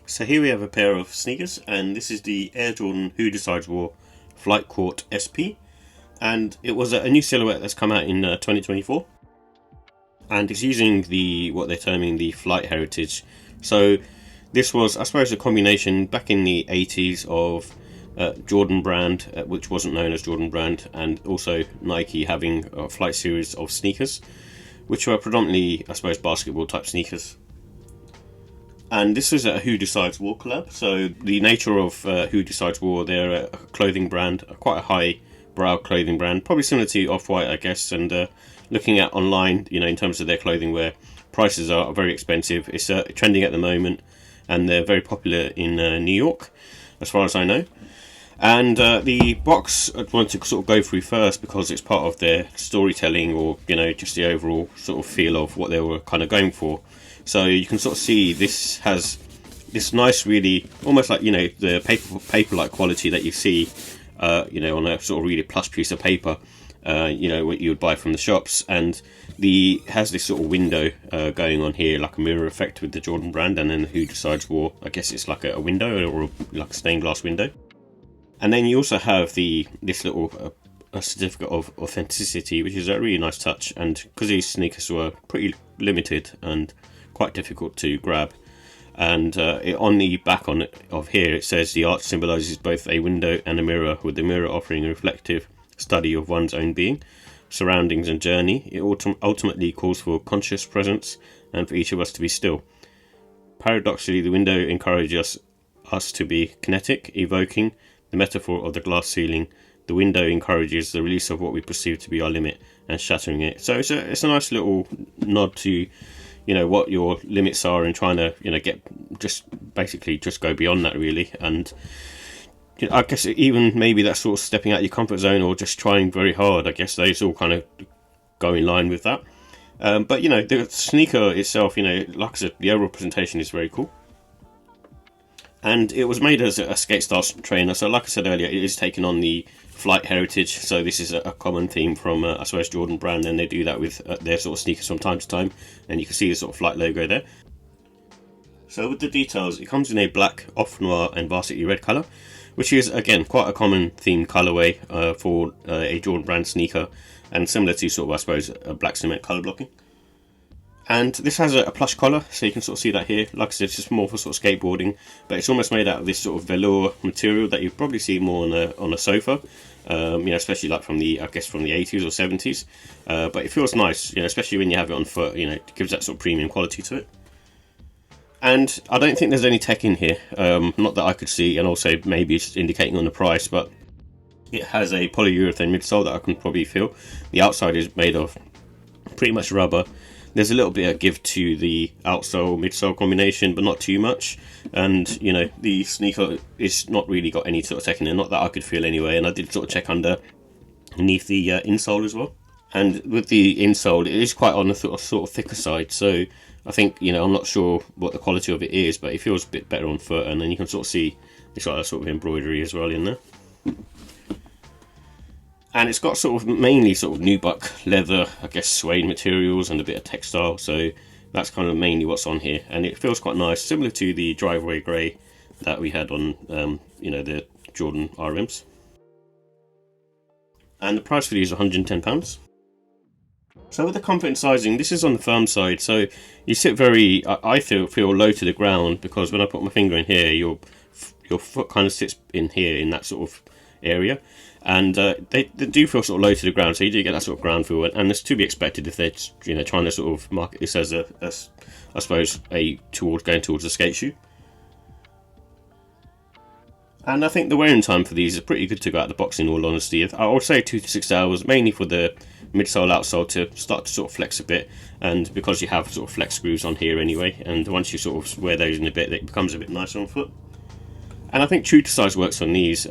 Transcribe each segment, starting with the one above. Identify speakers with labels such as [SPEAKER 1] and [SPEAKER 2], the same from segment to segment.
[SPEAKER 1] So here we have a pair of sneakers, and this is the Air Jordan Who Decides War Flight Court SP, and it was a new silhouette that's come out in 2024, and it's using what they're terming the flight heritage. So this was, I suppose, a combination back in the 80s of Jordan brand, which wasn't known as Jordan brand, and also Nike having a flight series of sneakers, which were predominantly, I suppose, basketball type sneakers. And this is a Who Decides War collab. So the nature of Who Decides War, they're a clothing brand, quite a high brow clothing brand, probably similar to Off-White, I guess. And looking at online, in terms of their clothing wear, prices are very expensive. It's trending at the moment, and they're very popular in New York, as far as I know. And the box I wanted to sort of go through first because it's part of their storytelling, or just the overall sort of feel of what they were kind of going for. So you can sort of see this has this nice, really almost like the paper-like quality that you see, on a sort of really plush piece of paper, what you would buy from the shops, and has this sort of window going on here, like a mirror effect with the Jordan brand, and then Who Decides War. I guess it's like a window, or like a stained glass window. And then you also have this little a certificate of authenticity, which is a really nice touch. And because these sneakers were pretty limited and quite difficult to grab, and on the back of here it says the art symbolises both a window and a mirror, with the mirror offering a reflective study of one's own being, surroundings and journey. It ultimately calls for conscious presence and for each of us to be still. Paradoxically, the window encourages us to be kinetic, evoking the metaphor of the glass ceiling. The window encourages the release of what we perceive to be our limit and shattering it. So it's a nice little nod to what your limits are, and trying to just go beyond that, really. And I guess even maybe that's sort of stepping out your comfort zone, or just trying very hard. I guess those all kind of go in line with that. But the sneaker itself, like I said, the overall presentation is very cool. And it was made as a skate style trainer, so like I said earlier, it is taking on the flight heritage. So this is a common theme from, I suppose, Jordan brand, and they do that with their sort of sneakers from time to time. And you can see the sort of flight logo there. So with the details, it comes in a black, off-noir and Varsity Red colour, which is, again, quite a common theme colourway for a Jordan brand sneaker, and similar to sort of, I suppose, a black cement colour blocking. And this has a plush collar, so you can sort of see that here. Like I said, it's just more for sort of skateboarding, but it's almost made out of this sort of velour material that you probably see more on a sofa, especially like from the 80s or 70s. But it feels nice, especially when you have it on foot. It gives that sort of premium quality to it. And I don't think there's any tech in here, not that I could see, and also maybe it's indicating on the price, but it has a polyurethane midsole that I can probably feel. The outside is made of pretty much rubber. There's a little bit of give to the outsole midsole combination, but not too much. And the sneaker is not really got any sort of tech in it, not that I could feel anyway. And I did sort of check underneath the insole as well. And with the insole, it is quite on the sort of thicker side. So I think I'm not sure what the quality of it is, but it feels a bit better on foot. And then you can sort of see it's got a sort of embroidery as well in there. And it's got sort of mainly sort of nubuck leather, I guess suede materials, and a bit of textile. So that's kind of mainly what's on here. And it feels quite nice, similar to the driveway grey that we had on, the Jordan RMs. And the price for these is £110. So with the comfort and sizing, this is on the firm side. So you sit I feel low to the ground, because when I put my finger in here, your foot kind of sits in here in that sort of area. And they do feel sort of low to the ground, so you do get that sort of ground feel, and it's to be expected if they're trying to sort of market this as I suppose going towards a skate shoe. And I think the wearing time for these is pretty good to go out the box, in all honesty. I would say 2 to 6 hours, mainly for the midsole outsole to start to sort of flex a bit, and because you have sort of flex screws on here anyway, and once you sort of wear those in a bit, it becomes a bit nicer on foot. And I think true to size works on these.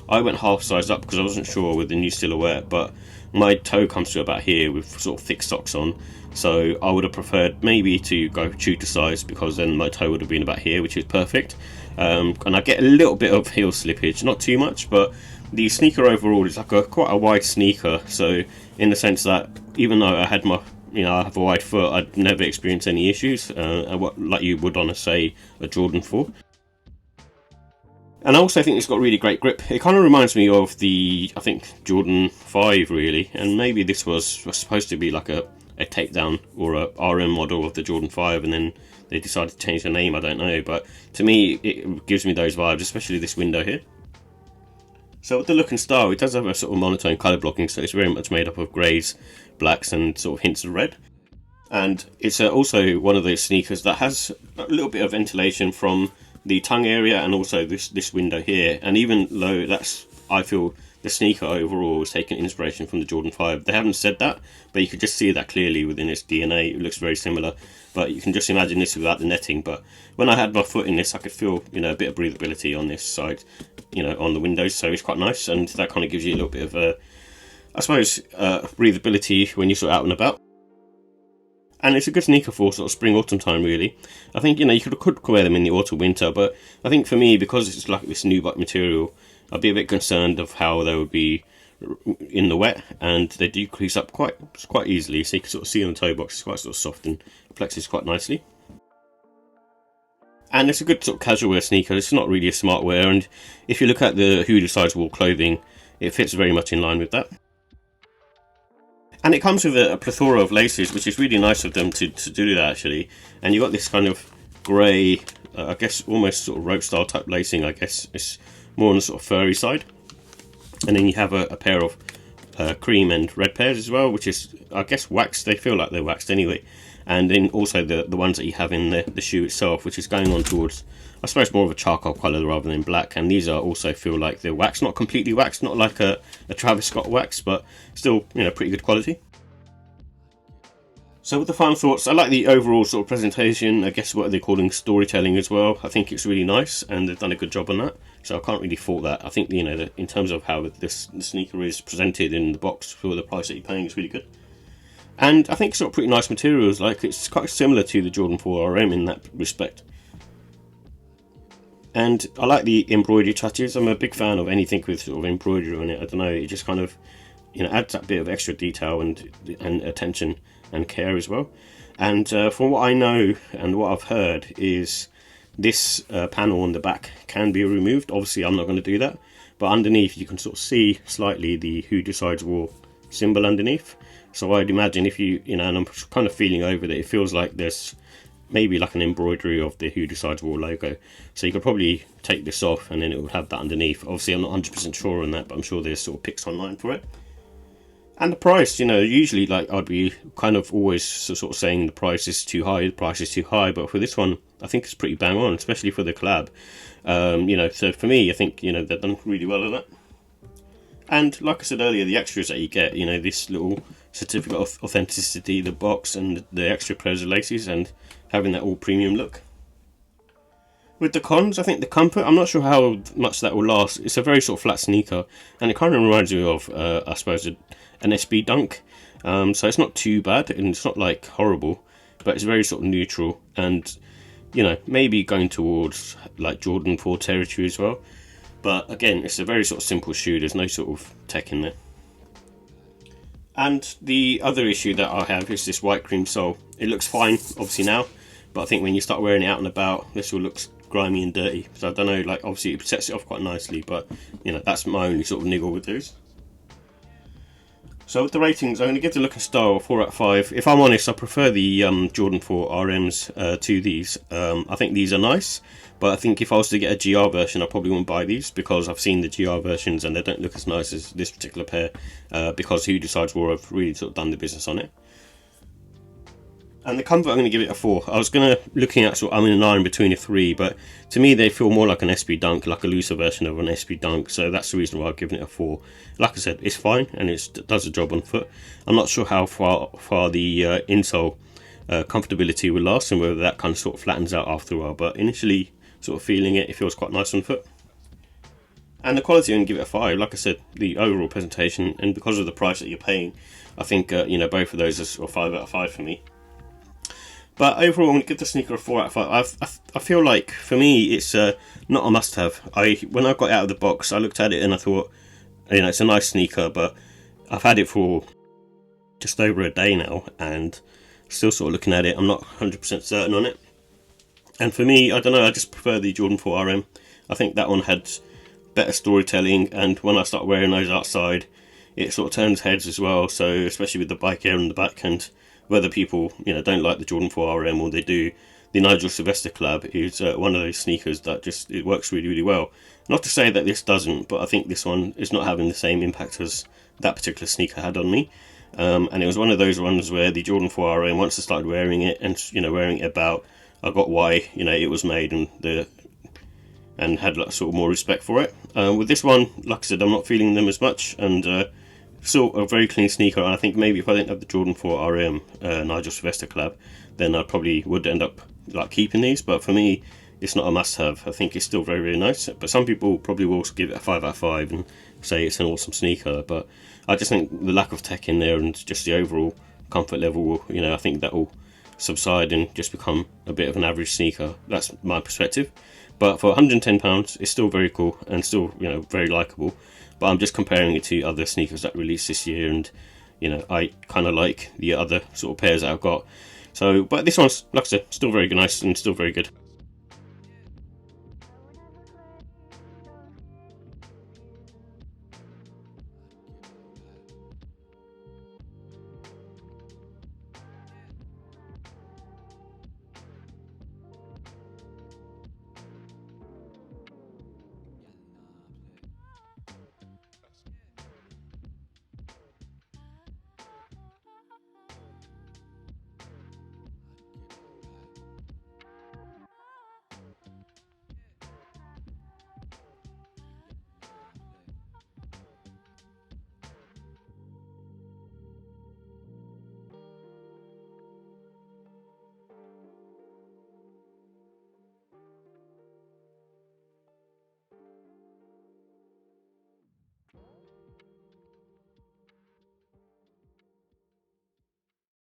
[SPEAKER 1] I went half size up because I wasn't sure with the new silhouette, but my toe comes to about here with sort of thick socks on. So I would have preferred maybe to go true to size, because then my toe would have been about here, which is perfect. And I get a little bit of heel slippage, not too much, but the sneaker overall is like quite a wide sneaker. So in the sense that even though I had my I have a wide foot, I'd never experienced any issues, like you would on a Jordan 4. And I also think it's got really great grip. It kind of reminds me of I think Jordan 5 really, and maybe this was supposed to be like a takedown or a RM model of the Jordan 5, and then they decided to change the name, I don't know, but to me it gives me those vibes, especially this window here. So with the look and style, it does have a sort of monotone colour blocking, so it's very much made up of greys, blacks and sort of hints of red. And it's also one of those sneakers that has a little bit of ventilation from the tongue area and also this window here. And even though I feel the sneaker overall is taking inspiration from the Jordan 5, they haven't said that, but you could just see that clearly within its DNA. It looks very similar, but you can just imagine this without the netting. But when I had my foot in this, I could feel a bit of breathability on this side, on the windows, so it's quite nice, and that kind of gives you a little bit of breathability when you're sort of out and about. And it's a good sneaker for sort of spring autumn time really. I think you could wear them in the autumn winter, but I think for me, because it's like this nubuck material, I'd be a bit concerned of how they would be in the wet, and they do crease up quite easily, so you can sort of see on the toe box it's quite sort of soft and flexes quite nicely. And it's a good sort of casual wear sneaker. It's not really a smart wear, and if you look at the Who Decides Wall clothing, it fits very much in line with that. And it comes with a plethora of laces, which is really nice of them to do that actually. And you've got this kind of grey, I guess almost sort of rope style type lacing. I guess it's more on the sort of furry side. And then you have a pair of cream and red pairs as well, which is, I guess, waxed. They feel like they're waxed anyway. And then also the ones that you have in the shoe itself, which is going on towards, I suppose, more of a charcoal colour rather than black. And these also feel like they're waxed, not completely waxed, not like a Travis Scott wax, but still, pretty good quality. So with the final thoughts, I like the overall sort of presentation. I guess what they're calling storytelling as well. I think it's really nice, and they've done a good job on that. So I can't really fault that. I think in terms of how the sneaker is presented in the box for the price that you're paying, it's really good. And I think it's sort of pretty nice materials. Like, it's quite similar to the Jordan 4 RM in that respect. And I like the embroidery touches. I'm a big fan of anything with sort of embroidery on it. I don't know, it just kind of adds that bit of extra detail and attention and care as well. And from what I know and what I've heard is this panel on the back can be removed. Obviously I'm not going to do that, but underneath you can sort of see slightly the Who Decides War symbol underneath. So I'd imagine if and I'm kind of feeling over that, it feels like there's maybe like an embroidery of the Who Decides War logo. So you could probably take this off and then it would have that underneath. Obviously I'm not 100% sure on that, but I'm sure there's sort of pics online for it. And the price, usually like I'd be kind of always sort of saying the price is too high, but for this one I think it's pretty bang on, especially for the collab. So for me, I think they've done really well at that. And like I said earlier, the extras that you get, this little certificate of authenticity, the box and the extra pairs of laces, and having that all premium look. With the cons, I think the comfort, I'm not sure how much that will last. It's a very sort of flat sneaker, and it kind of reminds me of, I suppose, an SB Dunk. So it's not too bad, and it's not like horrible, but it's very sort of neutral, and maybe going towards like Jordan 4 territory as well. But again, it's a very sort of simple shoe. There's no sort of tech in there. And the other issue that I have is this white cream sole. It looks fine, obviously now, but I think when you start wearing it out and about, this will look grimy and dirty. So I don't know, like obviously it sets it off quite nicely, but that's my only sort of niggle with those. So with the ratings, I'm going to give the look and style a 4 out of 5. If I'm honest, I prefer the Jordan 4 RMs to these. I think these are nice, but I think if I was to get a GR version, I probably wouldn't buy these, because I've seen the GR versions and they don't look as nice as this particular pair, because Who Decides War have really sort of done the business on it. And the comfort, I'm going to give it a 4. I was looking at I'm in a 9 between a 3, but to me they feel more like an SB Dunk, like a looser version of an SB Dunk, so that's the reason why I've given it a 4. Like I said, it's fine and it does the job on foot. I'm not sure how far the insole comfortability will last and whether that kind of sort of flattens out after a while, but initially sort of feeling it feels quite nice on foot. And the quality, I'm going to give it a 5. Like I said, the overall presentation, and because of the price that you're paying, I think both of those are sort of 5 out of 5 for me. But overall, I'm going to give the sneaker a 4 out of 5. I feel like, for me, it's not a must-have. When I got out of the box, I looked at it and I thought, it's a nice sneaker, but I've had it for just over a day now, and still sort of looking at it. I'm not 100% certain on it. And for me, I don't know, I just prefer the Jordan 4 RM. I think that one had better storytelling, and when I start wearing those outside, it sort of turns heads as well. So especially with the bike air on the back, and whether people don't like the Jordan 4 RM or they do, the Nigel Sylvester collab is one of those sneakers that just, it works really, really well. Not to say that this doesn't, but I think this one is not having the same impact as that particular sneaker had on me. And it was one of those ones where the Jordan 4 RM, once I started wearing it and wearing it about, I got why it was made, and had sort of more respect for it. With this one, like I said, I'm not feeling them as much, and still a very clean sneaker. And I think maybe if I didn't have the Jordan 4 RM Nigel Sylvester collab, then I probably would end up keeping these. But for me, it's not a must-have. I think it's still very, very nice. But some people probably will give it a 5 out of 5 and say it's an awesome sneaker. But I just think the lack of tech in there and just the overall comfort level, I think that will subside and just become a bit of an average sneaker. That's my perspective. But for £110, it's still very cool and still, very likeable. But I'm just comparing it to other sneakers that released this year, and I kind of like the other sort of pairs that I've got. So, but this one's, like I said, still very nice and still very good.